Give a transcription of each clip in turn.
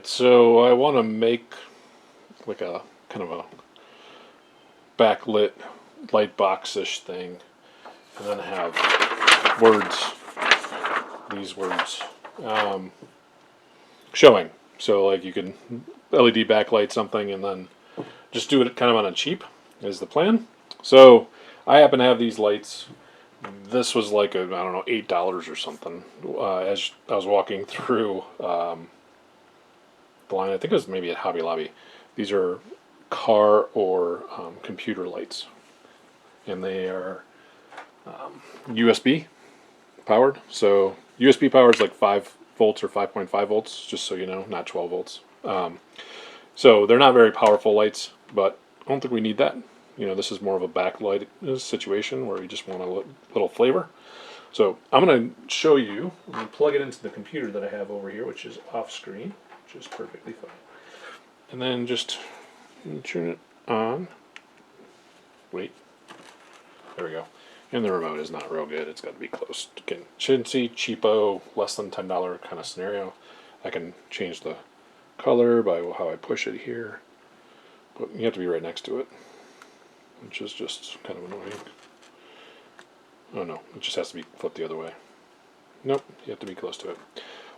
So I want to make like a kind of a backlit light box-ish thing, and then have words, these words, showing. So like you can LED backlight something and then just do it kind of on a cheap is the plan. So I happen to have these lights. This was like I don't know, $8 or something. As I was walking through the line, I think it was maybe at Hobby Lobby. These are car or computer lights, and they are USB powered. So USB powered is like 5 volts or 5.5 volts, just so you know, not 12 volts. So they're not very powerful lights, but I don't think we need that. You know, this is more of a backlight situation where you just want a little flavor. So I'm going to show you. I'm going to plug it into the computer that I have over here, which is off screen, which is perfectly fine. And then just turn it on. Wait. There we go. And the remote is not real good. It's got to be close. Again, shouldn't see cheapo, less than $10 kind of scenario. I can change the color by how I push it here. But you have to be right next to it, which is just kind of annoying. Oh no, it just has to be flipped the other way. Nope, you have to be close to it.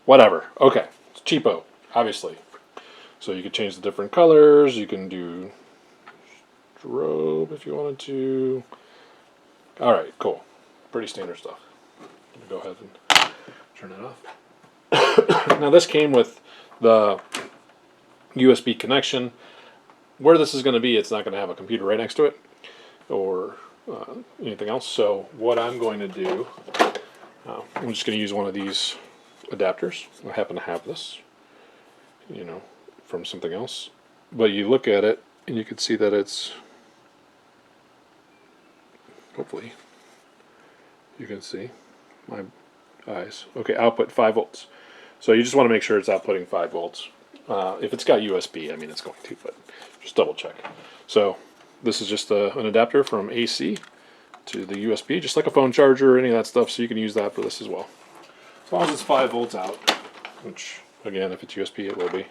Whatever. Okay, it's cheapo, obviously. So you can change the different colors. You can do strobe if you wanted to. All right, cool. Pretty standard stuff. Let me go ahead and turn it off. Now this came with the USB connection. Where this is going to be, it's not going to have a computer right next to it or anything else. So what I'm going to do, I'm just going to use one of these adapters. I happen to have this, you know, from something else. But you look at it and you can see that it's, hopefully you can see my eyes. Okay, output 5 volts. So you just want to make sure it's outputting 5 volts. If it's got USB, I mean it's going to, but just double check. So this is just an adapter from AC to the USB, just like a phone charger or any of that stuff, so you can use that for this as well. As long as it's 5 volts out, which again, if it's USB, it will be.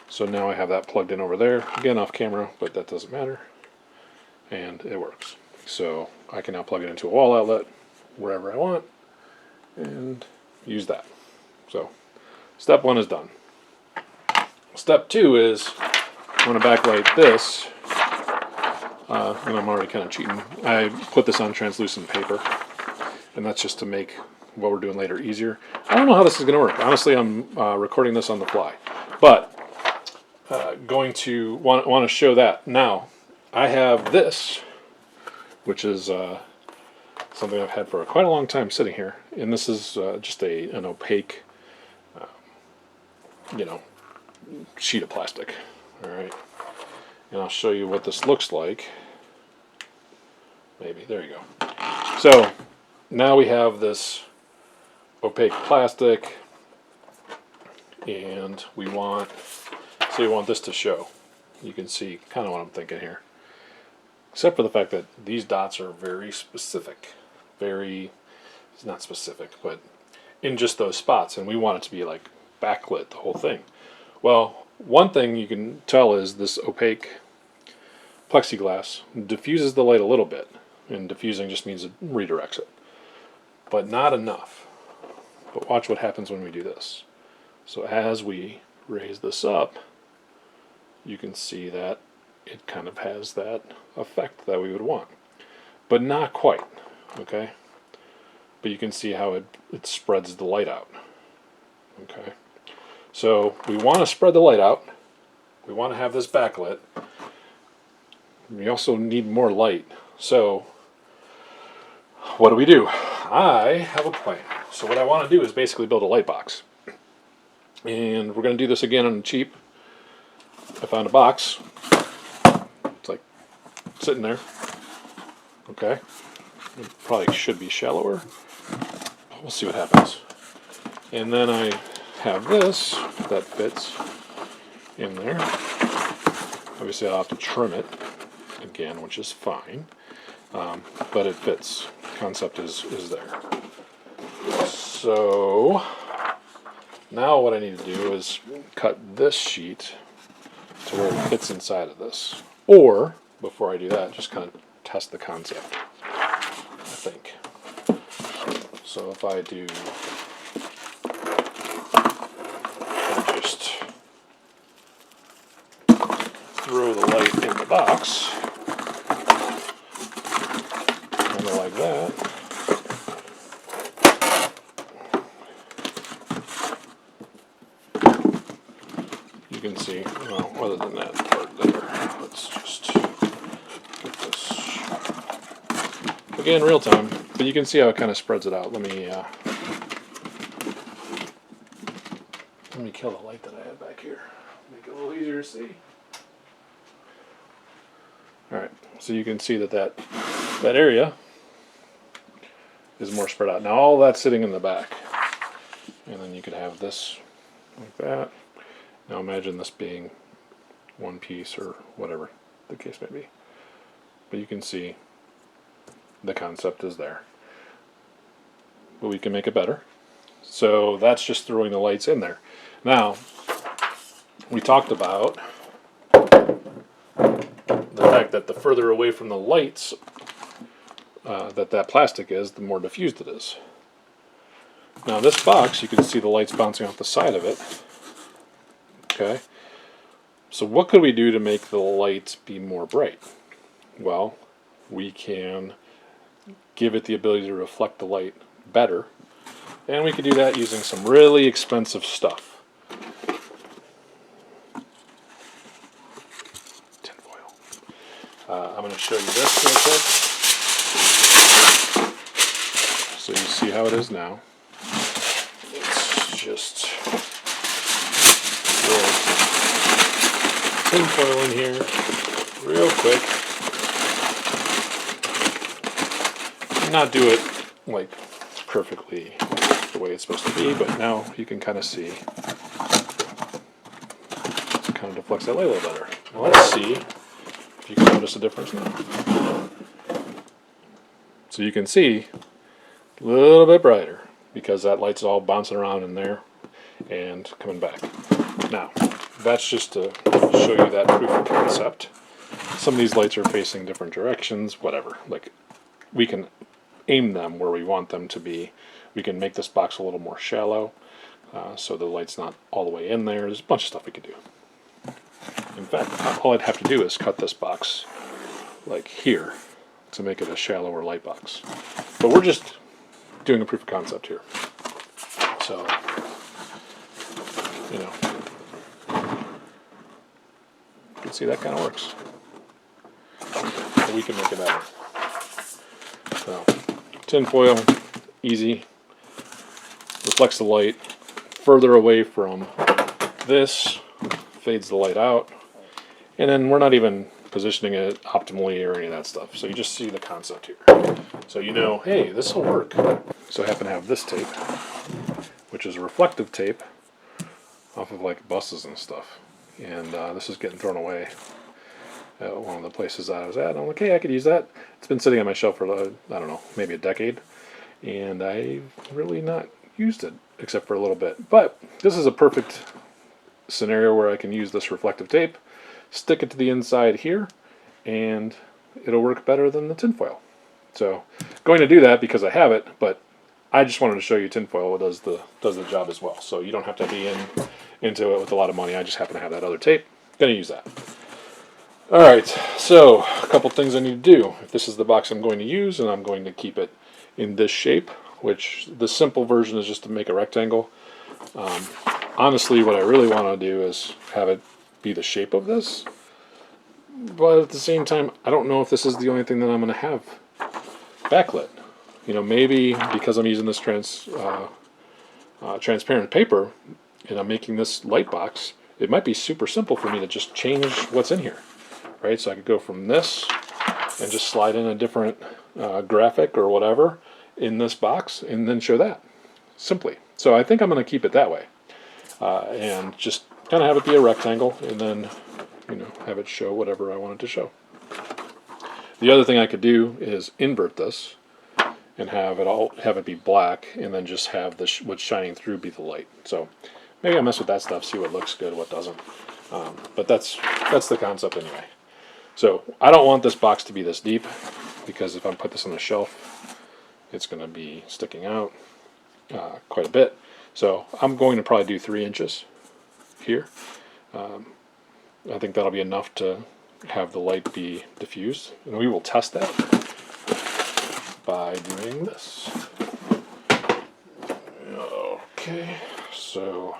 So now I have that plugged in over there, again off camera, but that doesn't matter, and it works. So I can now plug it into a wall outlet wherever I want and use that. So step 1 is done. Step 2 is I'm going to backlight this, and I'm already kind of cheating. I put this on translucent paper, and that's just to make what we're doing later easier. I don't know how this is going to work. Honestly, I'm recording this on the fly, but going to want to show that. Now, I have this, which is something I've had for quite a long time sitting here, and this is just an opaque, you know, sheet of plastic. All right, and I'll show you what this looks like. Maybe there you go. So now we have this opaque plastic, and we want this to show. You can see kind of what I'm thinking here, except for the fact that these dots are very specific, it's not specific, but in just those spots, and we want it to be like backlit the whole thing. Well, one thing you can tell is this opaque plexiglass diffuses the light a little bit, and diffusing just means it redirects it, but not enough. But watch what happens when we do this. So as we raise this up, you can see that it kind of has that effect that we would want, but not quite, okay? But you can see how it spreads the light out, okay? So we want to spread the light out. We want to have this backlit. We also need more light. So what do? I have a plan. So what I want to do is basically build a light box. And we're going to do this again on the cheap. I found a box. It's like sitting there. Okay. It probably should be shallower. We'll see what happens. And then I have this that fits in there. Obviously I'll have to trim it again, which is fine, but it fits. Concept is there. So Now what I need to do is cut this sheet to where it fits inside of this. Or, before I do that, just kind of test the concept, I think. So if I do, I just throw the light in the box, kind of like that. You can see, well, other than that part there, let's just get this, again, real time, but you can see how it kind of spreads it out. Let me kill the light that I had back here, make it a little easier to see. Alright, so you can see that area is more spread out. Now all that's sitting in the back, and then you could have this like that. Now imagine this being one piece or whatever the case may be. But you can see the concept is there. But we can make it better. So that's just throwing the lights in there. Now, we talked about the fact that the further away from the lights that plastic is, the more diffused it is. Now this box, you can see the lights bouncing off the side of it. Okay, so what could we do to make the lights be more bright? Well, we can give it the ability to reflect the light better, and we could do that using some really expensive stuff. Tinfoil. I'm going to show you this real quick, so you see how it is now. It's just tinfoil in here real quick. Not do it like perfectly the way it's supposed to be, but now you can kind of see it kind of deflects that light a little better. Now let's see if you can notice a difference now. So you can see a little bit brighter because that light's all bouncing around in there and coming back. Now, that's just to show you that proof of concept. Some of these lights are facing different directions, whatever. Like, we can aim them where we want them to be. We can make this box a little more shallow, so the light's not all the way in there. There's a bunch of stuff we can do. In fact, all I'd have to do is cut this box like here to make it a shallower light box. But we're just doing a proof of concept here. So, you know, you can see that kind of works. But we can make it better. So, tinfoil, easy, reflects the light further away from this, fades the light out, and then we're not even positioning it optimally or any of that stuff. So you just see the concept here. So you know, hey, this will work. So I happen to have this tape, which is reflective tape off of like buses and stuff. And this is getting thrown away at one of the places that I was at. And I'm like, hey, I could use that. It's been sitting on my shelf for, I don't know, maybe a decade. And I've really not used it except for a little bit. But this is a perfect scenario where I can use this reflective tape, stick it to the inside here, and it'll work better than the tinfoil. So going to do that because I have it, but I just wanted to show you tinfoil does the job as well. So you don't have to be into it with a lot of money. I just happen to have that other tape. Going to use that. All right, so a couple things I need to do. If this is the box I'm going to use, and I'm going to keep it in this shape, which the simple version is just to make a rectangle. Honestly, what I really want to do is have it be the shape of this, but at the same time, I don't know if this is the only thing that I'm going to have backlit. You know, maybe because I'm using this transparent paper and I'm making this light box, it might be super simple for me to just change what's in here, right? So I could go from this and just slide in a different graphic or whatever in this box and then show that simply. So I think I'm going to keep it that way. And just kind of have it be a rectangle, and then, you know, have it show whatever I want it to show. The other thing I could do is invert this and have it be black, and then just have what's shining through be the light. So maybe I'll mess with that stuff, see what looks good, what doesn't. But that's the concept anyway. So I don't want this box to be this deep, because if I put this on the shelf, it's going to be sticking out quite a bit. So I'm going to probably do 3 inches here. I think that'll be enough to have the light be diffused. And we will test that by doing this. Okay, so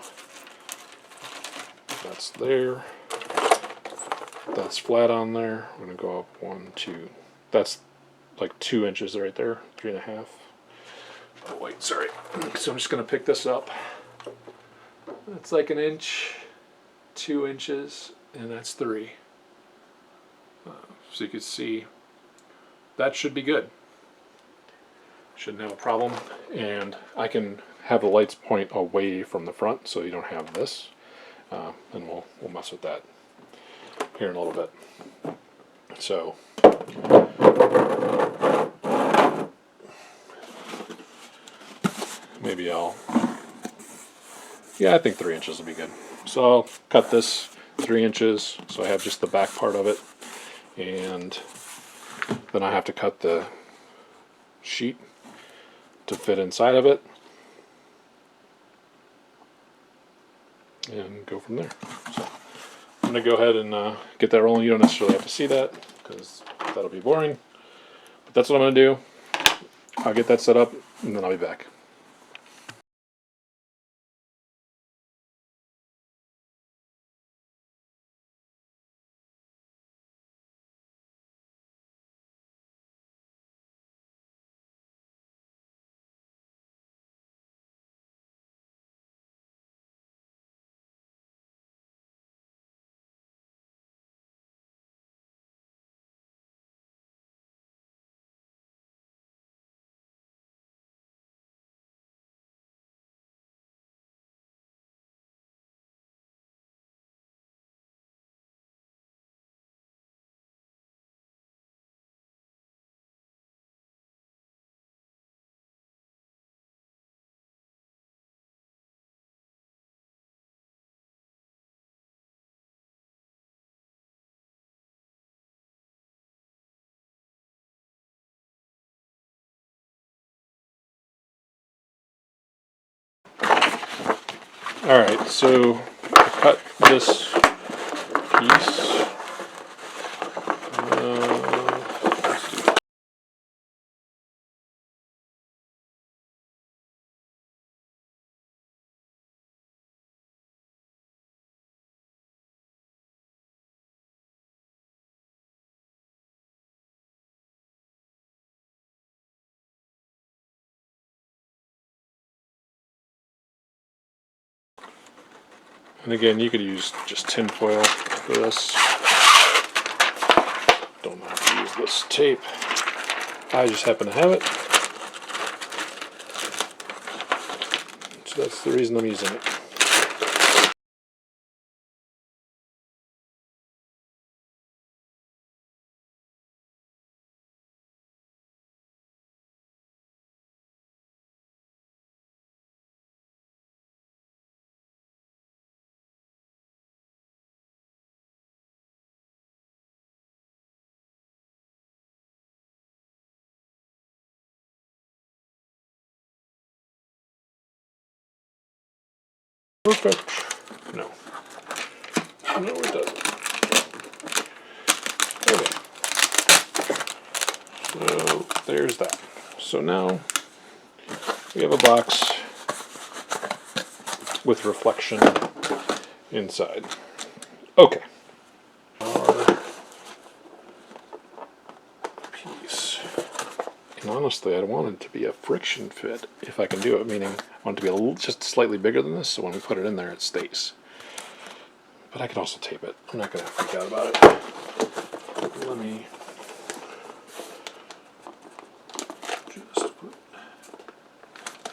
that's there. That's flat on there. I'm going to go up 1, 2. That's like 2 inches right there, 3.5. Oh wait, sorry. So I'm just going to pick this up. That's like 1 inch, 2 inches, and that's 3. So you can see that should be good. Shouldn't have a problem. And I can have the lights point away from the front, so you don't have this. And we'll mess with that here in a little bit. So maybe I think 3 inches will be good. So I'll cut this 3 inches, so I have just the back part of it, and then I have to cut the sheet to fit inside of it, and go from there. So I'm going to go ahead and get that rolling. You don't necessarily have to see that, because that'll be boring, but that's what I'm going to do. I'll get that set up, and then I'll be back. Alright, so I cut this piece. And again, you could use just tin foil for this. Don't have to use this tape. I just happen to have it. So that's the reason I'm using it. Perfect. No. No, it doesn't. Okay. So there's that. So now we have a box with reflection inside. Okay. Our piece. And honestly, I want it to be a friction fit if I can do it, meaning I want it to be a little, just slightly bigger than this, so when we put it in there, it stays. But I can also tape it. I'm not going to freak out about it. Let me just put...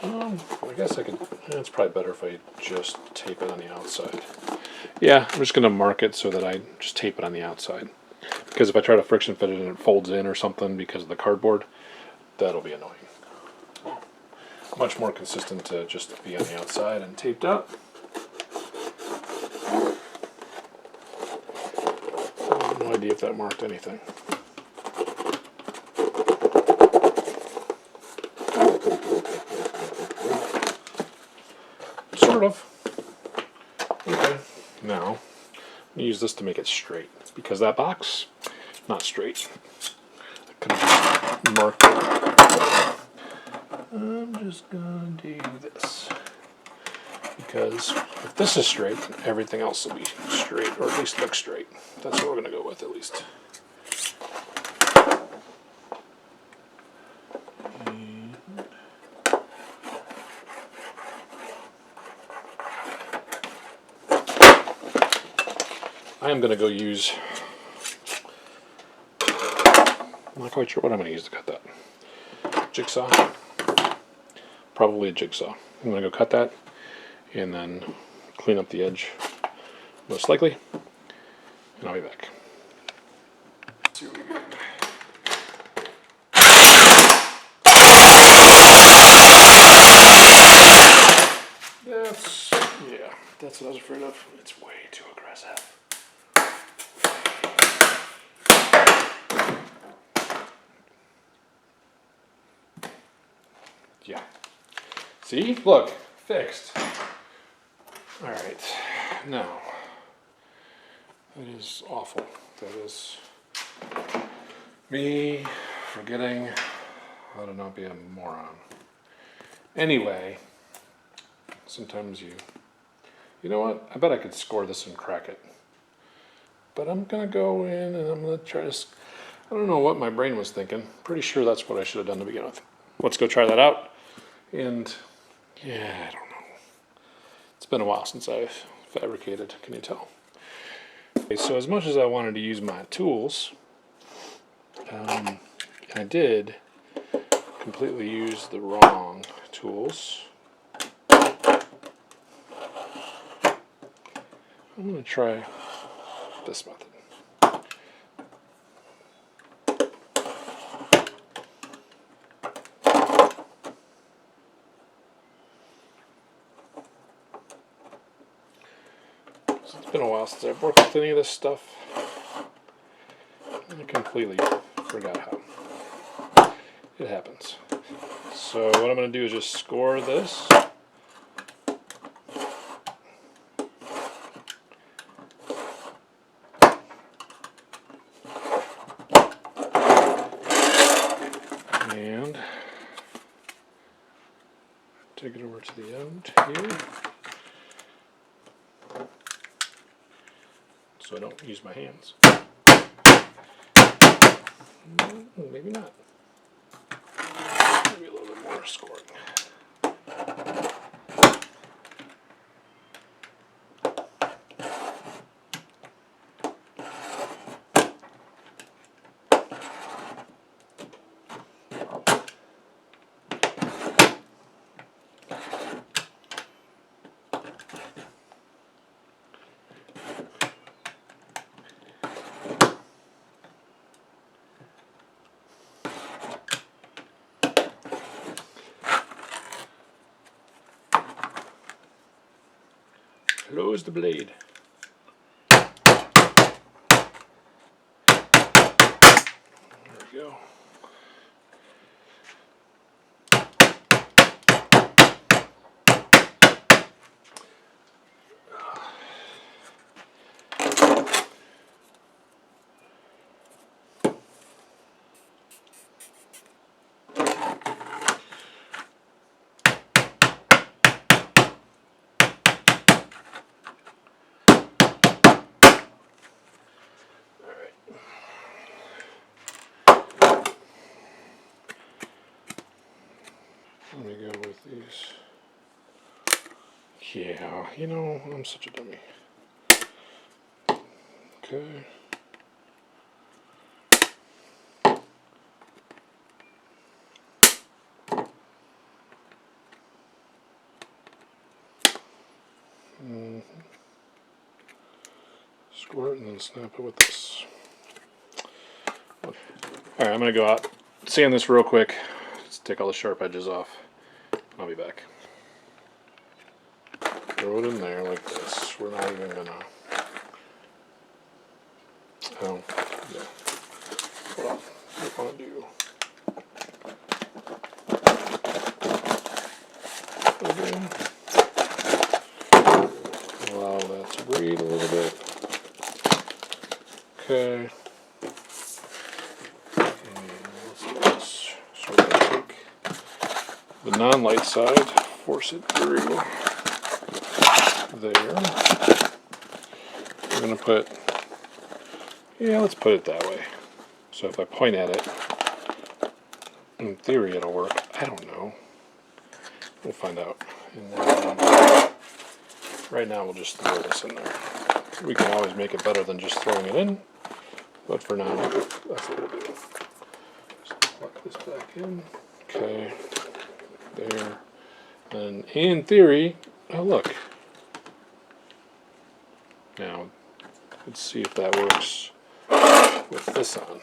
I guess I could... It's probably better if I just tape it on the outside. Yeah, I'm just going to mark it so that I just tape it on the outside. Because if I try to friction fit it and it folds in or something because of the cardboard, that'll be annoying. Much more consistent to just be on the outside and taped up. idea if that marked anything. Sort of. Okay. Now, I'm going to use this to make it straight. It's because that box, not straight. I could have just marked it. I'm just going to do this. Because if this is straight, then everything else will be straight, or at least look straight. That's what we're going to go with, at least. I am going to go use, I'm not quite sure what I'm going to use to cut that. Jigsaw. Probably a jigsaw. I'm going to go cut that and then clean up the edge, most likely, and I'll be back. Let's see what we got. That's what I was afraid of. It's way too aggressive. Yeah. See? Look. Fixed. Alright. Now. That is awful. That is me forgetting how to not be a moron. Anyway. Sometimes you know what? I bet I could score this and crack it. But I'm going to go in and I'm going to try to... I don't know what my brain was thinking. Pretty sure that's what I should have done to begin with. Let's go try that out. And, yeah, I don't know. It's been a while since I've fabricated. Can you tell? Okay, so as much as I wanted to use my tools, I did completely use the wrong tools. I'm going to try this method. So it's been a while since I've worked with any of this stuff. I completely forgot how. It happens. So what I'm going to do is just score this. And take it over to the end here, so I don't use my hands. Maybe not. Maybe a little bit more scoring. Close the blade. There we go. Let me go with these. Yeah, you know, I'm such a dummy. Okay. Squirt and then snap it with this. Alright, I'm going to go out, sand this real quick. Just take all the sharp edges off. I'll be back. Throw it in there like this. We're not even going to... Oh. Yeah. Hold on. What I want to do. Again. Allow that to breathe a little bit. Okay. And let's do this. So we're going to take the non-light side, force it through there. We're going to put, yeah, let's put it that way. So if I point at it, in theory it'll work. I don't know. We'll find out. And then right now we'll just throw this in there. We can always make it better than just throwing it in, but for now, that's what we'll do. Just plug this back in. Okay, there. And in theory, oh look. Now, let's see if that works with this on.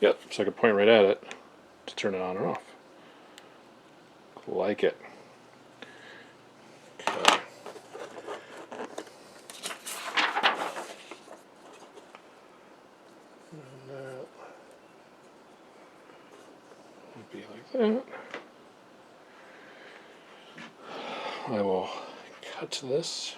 Yep, so I can point right at it to turn it on or off. Like it. Okay. And that would be like that. I will cut this.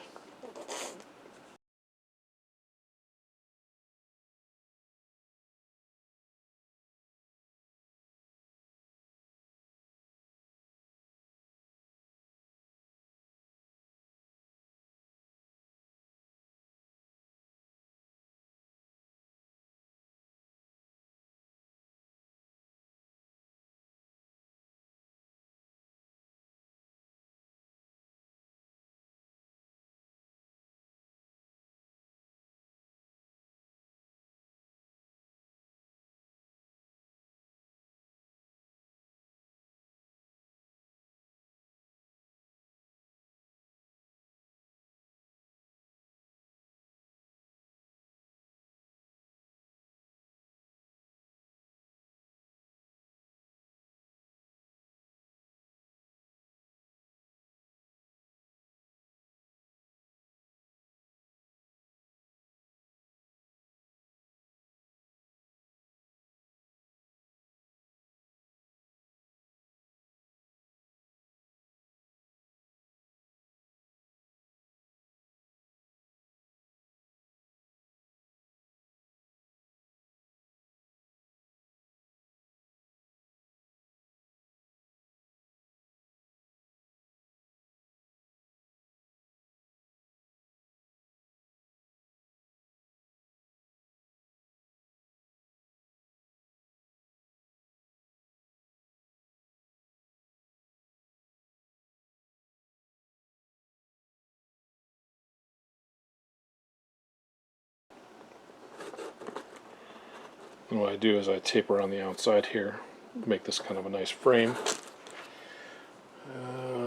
And what I do is I tape around the outside here, make this kind of a nice frame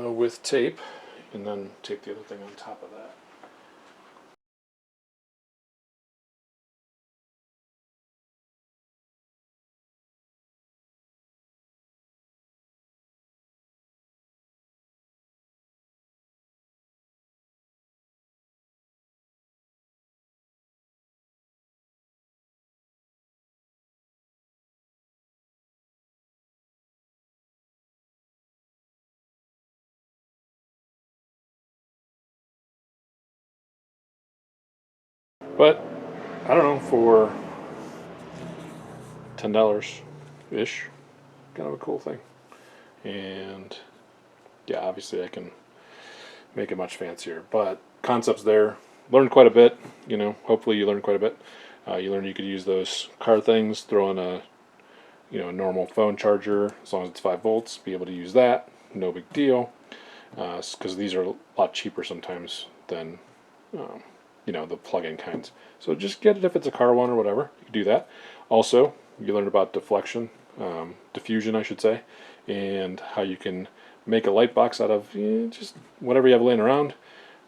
with tape, and then tape the other thing on top of that. But I don't know, for $10 ish, kind of a cool thing. And yeah, obviously I can make it much fancier, but concepts there. Learned quite a bit, hopefully you learned quite a bit. You learned you could use those car things, throw in a normal phone charger, as long as it's 5 volts, be able to use that, no big deal, because these are a lot cheaper sometimes than the plug-in kinds. So just get it if it's a car one or whatever. You can do that. Also, you learned about diffusion, I should say, and how you can make a light box out of just whatever you have laying around.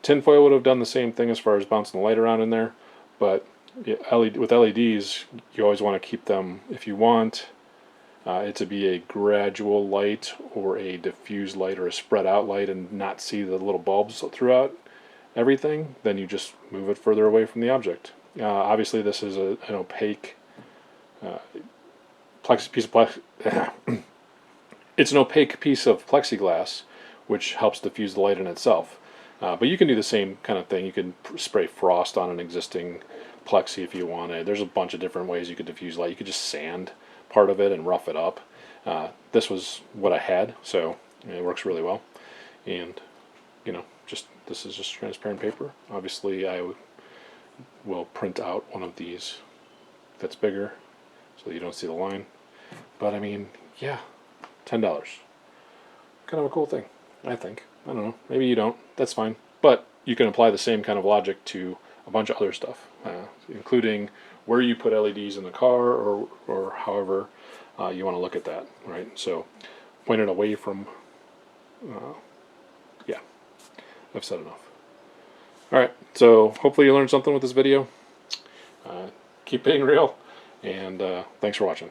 Tinfoil would have done the same thing as far as bouncing the light around in there, but with LEDs, you always want to keep them, if you want it to be a gradual light or a diffused light or a spread out light and not see the little bulbs throughout everything, then you just move it further away from the object. Obviously, this is an opaque piece of plex. It's an opaque piece of plexiglass, which helps diffuse the light in itself. But you can do the same kind of thing. You can spray frost on an existing plexi if you wanted. There's a bunch of different ways you could diffuse light. You could just sand part of it and rough it up. This was what I had, so it works really well. And this is just transparent paper. Obviously, I will print out one of these that's bigger, so you don't see the line. But I mean, yeah, $10. Kind of a cool thing, I think. I don't know. Maybe you don't. That's fine. But you can apply the same kind of logic to a bunch of other stuff, including where you put LEDs in the car, or however you want to look at that, right? So point it away from, yeah, I've said enough. All right, so hopefully you learned something with this video. Keep being real, and thanks for watching.